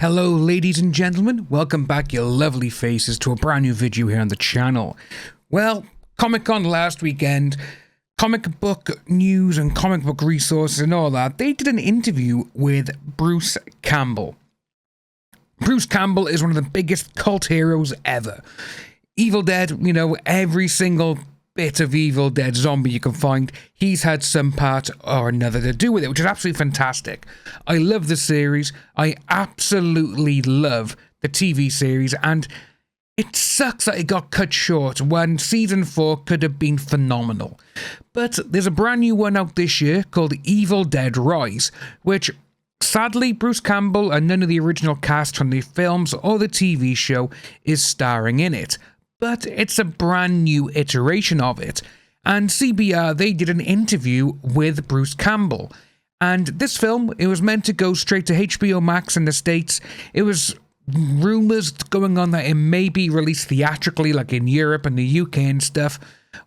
Hello ladies and gentlemen, welcome back your lovely faces to a brand new video here on the channel. Well, Comic-Con last weekend, comic book news and comic book resources and all that, they did an interview with Bruce Campbell. Bruce Campbell is one of the biggest cult heroes ever. Evil Dead, you know, every single bit of Evil Dead zombie you can find, he's had some part or another to do with it, which is absolutely fantastic. I love the series. I absolutely love the TV series, and it sucks that it got cut short when season 4 could have been phenomenal. But there's a brand new one out this year called Evil Dead Rise, which sadly Bruce Campbell and none of the original cast from the films or the TV show is starring in it. But it's a brand new iteration of it, and CBR, they did an interview with Bruce Campbell, and this film, it was meant to go straight to HBO Max in the States. It was rumours going on that it may be released theatrically, like in Europe and the UK and stuff.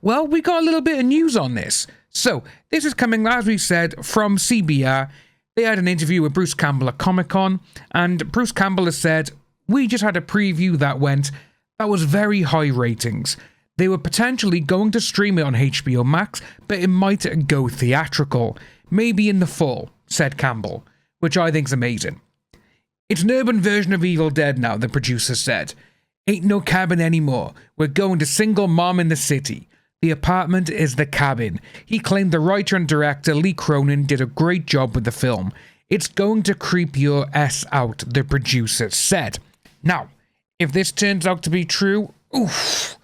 Well, we got a little bit of news on this. So, this is coming, as we said, from CBR. They had an interview with Bruce Campbell at Comic-Con, and Bruce Campbell has said, "We just had a preview that was very high ratings. They were potentially going to stream it on HBO Max, but it might go theatrical. Maybe in the fall," said Campbell, which I think's amazing. "It's an urban version of Evil Dead now," the producer said. "Ain't no cabin anymore. We're going to single mom in the city. The apartment is the cabin." He claimed the writer and director Lee Cronin did a great job with the film. "It's going to creep your ass out," the producer said. Now, if this turns out to be true, oof,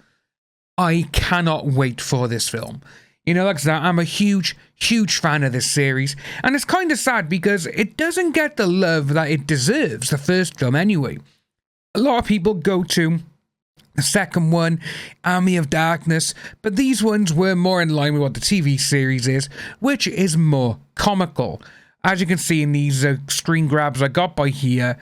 I cannot wait for this film. You know, like I said, I'm a huge fan of this series, and it's kind of sad because it doesn't get the love that it deserves, the first film anyway. A lot of people go to the second one, Army of Darkness, but these ones were more in line with what the TV series is, which is more comical. As you can see in these screen grabs I got by here,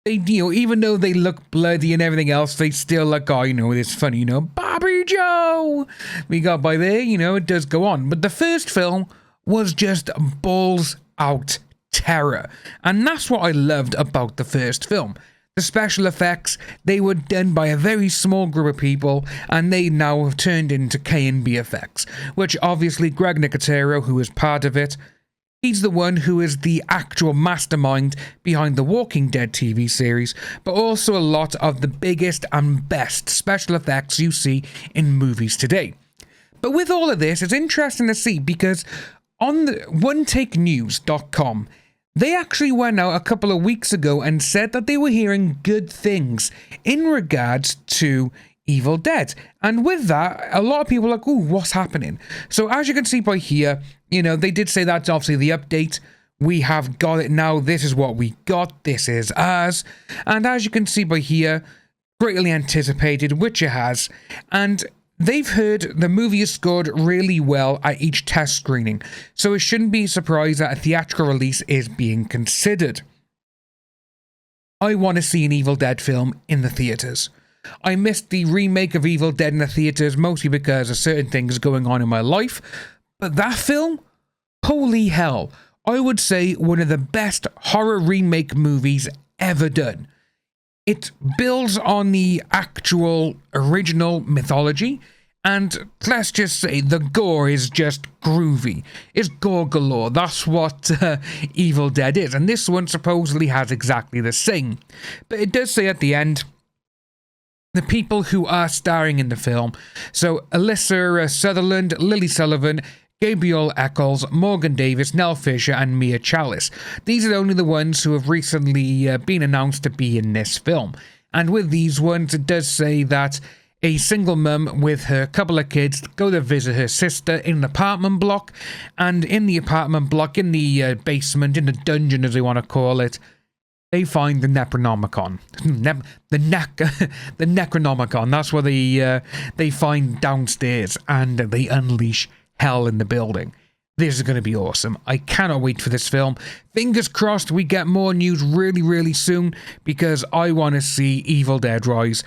they, you know, even though they look bloody and everything else, they still look, oh, you know, it's funny, you know, Bobby Joe, we got by there, you know, it does go on. But the first film was just balls out terror. And that's what I loved about the first film. The special effects, they were done by a very small group of people, and they now have turned into K&B effects, which obviously Greg Nicotero, who is part of it, he's the one who is the actual mastermind behind the Walking Dead TV series, but also a lot of the biggest and best special effects you see in movies today. But with all of this, it's interesting to see because on the OneTakeNews.com, they actually went out a couple of weeks ago and said that they were hearing good things in regards to Evil Dead. And with that, a lot of people are like, ooh, what's happening? So as you can see by here, you know, they did say that's obviously the update. We have got it now. This is what we got. This is ours. And as you can see by here, greatly anticipated, which it has. And they've heard the movie has scored really well at each test screening. So it shouldn't be a surprise that a theatrical release is being considered. I want to see an Evil Dead film in the theaters. I missed the remake of Evil Dead in the theaters mostly because of certain things going on in my life, but that film, holy hell, I would say one of the best horror remake movies ever done. It builds on the actual original mythology, and let's just say the gore is just groovy. It's gore galore. That's what Evil Dead is, and this one supposedly has exactly the same. But it does say at the end, the people who are starring in the film, so Alyssa Sutherland, Lily Sullivan, Gabriel Eccles, Morgan Davis, Nell Fisher, and Mia Chalice. These are only the ones who have recently been announced to be in this film. And with these ones, it does say that a single mum with her couple of kids go to visit her sister in an apartment block, and in the apartment block, in the basement, in the dungeon as they want to call it, they find the Necronomicon. The Necronomicon. That's what they find downstairs, and they unleash hell in the building. This is going to be awesome. I cannot wait for this film. Fingers crossed we get more news really soon, because I want to see Evil Dead Rise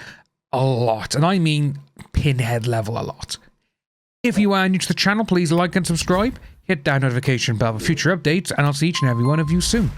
a lot. And I mean pinhead level a lot. If you are new to the channel, please like and subscribe. Hit that notification bell for future updates, and I'll see each and every one of you soon.